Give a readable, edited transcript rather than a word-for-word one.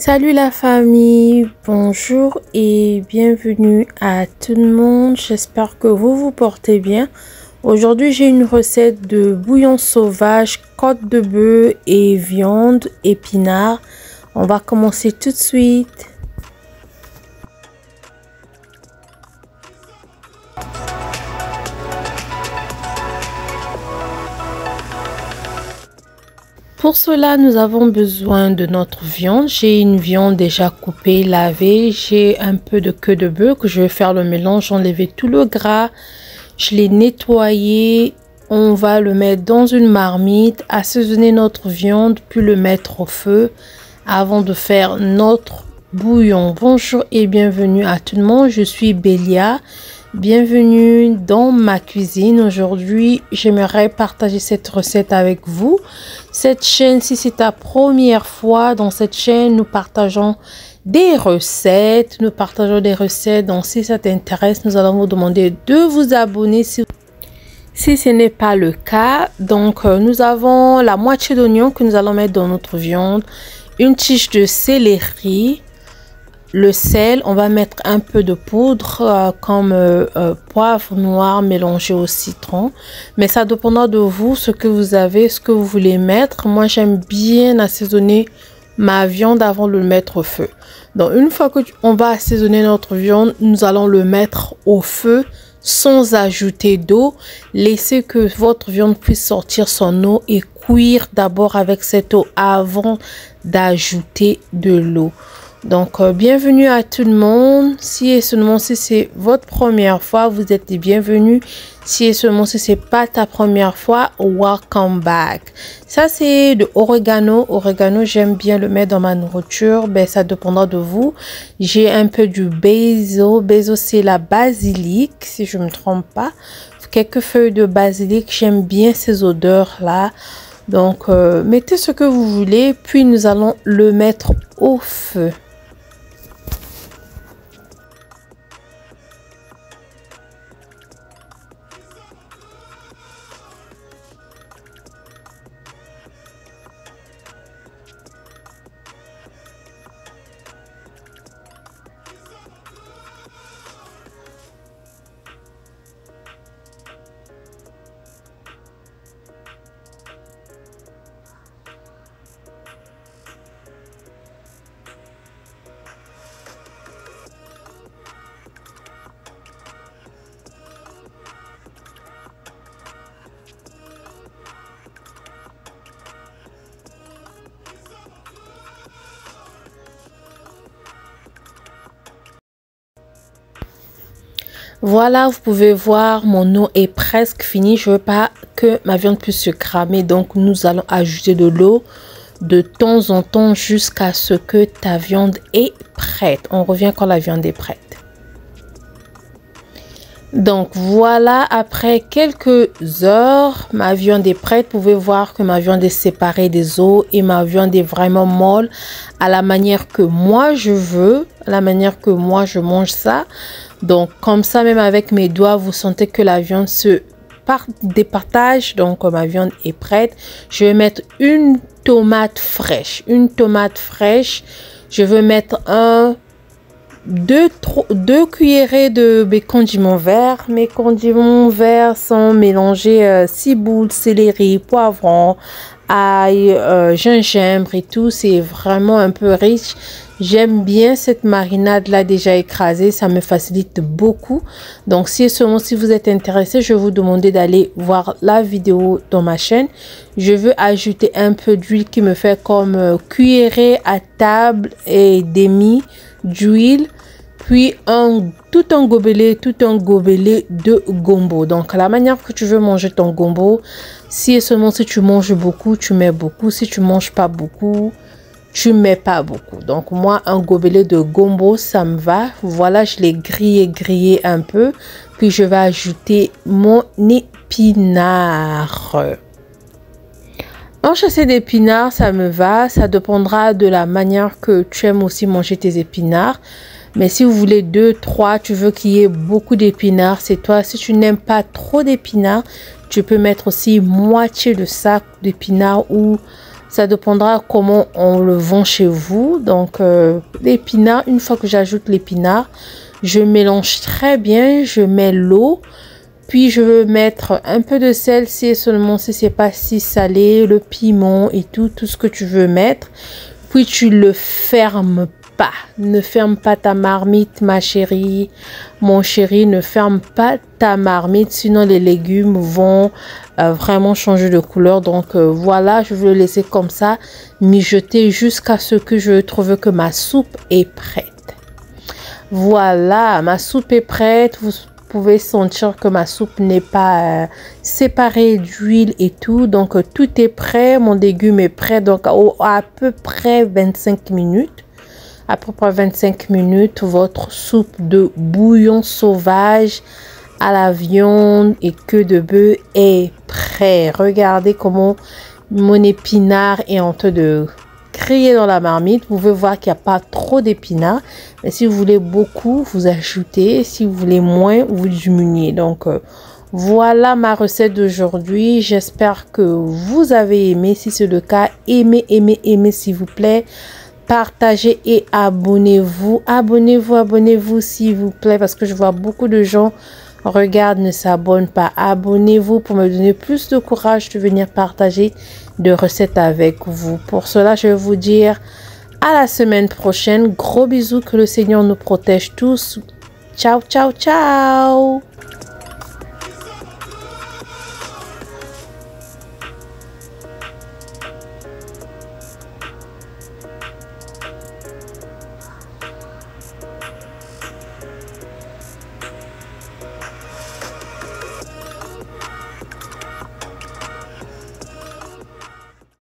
Salut la famille, bonjour et bienvenue à tout le monde. J'espère que vous vous portez bien. Aujourd'hui, j'ai une recette de bouillon sauvage, côte de bœuf et viande épinards. On va commencer tout de suite. Pour cela, nous avons besoin de notre viande. J'ai une viande déjà coupée, lavée. J'ai un peu de queue de bœuf que je vais faire le mélange, enlever tout le gras. Je l'ai nettoyé. On va le mettre dans une marmite, assaisonner notre viande, puis le mettre au feu avant de faire notre bouillon. Bonjour et bienvenue à tout le monde. Je suis Bélia. Bienvenue dans ma cuisine. Aujourd'hui, j'aimerais partager cette recette avec vous. Cette chaîne, si c'est ta première fois, dans cette chaîne, nous partageons des recettes. Donc, si ça t'intéresse, nous allons vous demander de vous abonner si ce n'est pas le cas. Donc, nous avons la moitié d'oignon que nous allons mettre dans notre viande, une tige de céleri, le sel, on va mettre un peu de poudre comme poivre noir mélangé au citron. Mais ça dépendra de vous, ce que vous avez, ce que vous voulez mettre. Moi, j'aime bien assaisonner ma viande avant de le mettre au feu. Donc, une fois qu'on va assaisonner notre viande, nous allons le mettre au feu sans ajouter d'eau. Laissez que votre viande puisse sortir son eau et cuire d'abord avec cette eau avant d'ajouter de l'eau. Donc, bienvenue à tout le monde. Si et seulement si c'est votre première fois, vous êtes les bienvenus. Si et seulement si c'est pas ta première fois, welcome back. Ça, c'est de oregano. Oregano, j'aime bien le mettre dans ma nourriture. Ben, ça dépendra de vous. J'ai un peu du basil. Basil, c'est la basilic, si je me trompe pas. Quelques feuilles de basilic. J'aime bien ces odeurs-là. Donc, mettez ce que vous voulez. Puis, nous allons le mettre au feu. Voilà, vous pouvez voir, mon eau est presque finie. Je veux pas que ma viande puisse se cramer. Donc, nous allons ajouter de l'eau de temps en temps jusqu'à ce que ta viande est prête. On revient quand la viande est prête. Donc, voilà, après quelques heures, ma viande est prête. Vous pouvez voir que ma viande est séparée des os et ma viande est vraiment molle à la manière que moi je veux, à la manière que moi je mange ça. Donc, comme ça, même avec mes doigts, vous sentez que la viande se départage. Donc, ma viande est prête. Je vais mettre une tomate fraîche. Une tomate fraîche. Je vais mettre deux cuillerées de mes condiments verts. Mes condiments verts sont mélangés ciboule, céleri, poivron, ail, gingembre et tout. C'est vraiment un peu riche. J'aime bien cette marinade là déjà écrasée, ça me facilite beaucoup. Donc si seulement si vous êtes intéressé, je vais vous demander d'aller voir la vidéo dans ma chaîne. Je veux ajouter un peu d'huile qui me fait comme cuillerée à table et demi d'huile. Puis tout un gobelet de gombo. Donc la manière que tu veux manger ton gombo, si seulement si tu manges beaucoup, tu mets beaucoup. Si tu manges pas beaucoup, tu mets pas beaucoup. Donc moi, un gobelet de gombo, ça me va. Voilà, je l'ai grillé un peu. Puis je vais ajouter mon épinard. Enchâsser d'épinards, ça me va. Ça dépendra de la manière que tu aimes aussi manger tes épinards. Mais si vous voulez 2, 3, tu veux qu'il y ait beaucoup d'épinards, c'est toi. Si tu n'aimes pas trop d'épinards, tu peux mettre aussi moitié de sac d'épinards ou Ça dépendra comment on le vend chez vous. Donc, l'épinard, une fois que j'ajoute l'épinard, je mélange très bien. Je mets l'eau. Puis, je veux mettre un peu de sel si et seulement si c'est pas si salé. Le piment et tout ce que tu veux mettre. Puis, tu le fermes pas. Ne ferme pas ta marmite, ma chérie. Mon chéri, ne ferme pas ta marmite. Sinon, les légumes vont vraiment changer de couleur. Donc, voilà, je vais le laisser comme ça. Mijoter jusqu'à ce que je trouve que ma soupe est prête. Voilà, ma soupe est prête. Vous pouvez sentir que ma soupe n'est pas séparée d'huile et tout. Donc, tout est prêt. Mon légume est prêt. Donc, à peu près 25 minutes. À peu près 25 minutes, votre soupe de bouillon sauvage à la viande et queue de bœuf est prêt. Regardez comment mon épinard est en train de griller dans la marmite. Vous pouvez voir qu'il n'y a pas trop d'épinards. Mais si vous voulez beaucoup, vous ajoutez. Si vous voulez moins, vous diminuez. Donc, voilà ma recette d'aujourd'hui. J'espère que vous avez aimé. Si c'est le cas, aimez s'il vous plaît. Partagez et abonnez-vous. Abonnez-vous s'il vous plaît, parce que je vois beaucoup de gens regardent, ne s'abonnent pas. Abonnez-vous pour me donner plus de courage de venir partager de recettes avec vous. Pour cela, je vais vous dire à la semaine prochaine. Gros bisous, que le Seigneur nous protège tous. Ciao, ciao, ciao.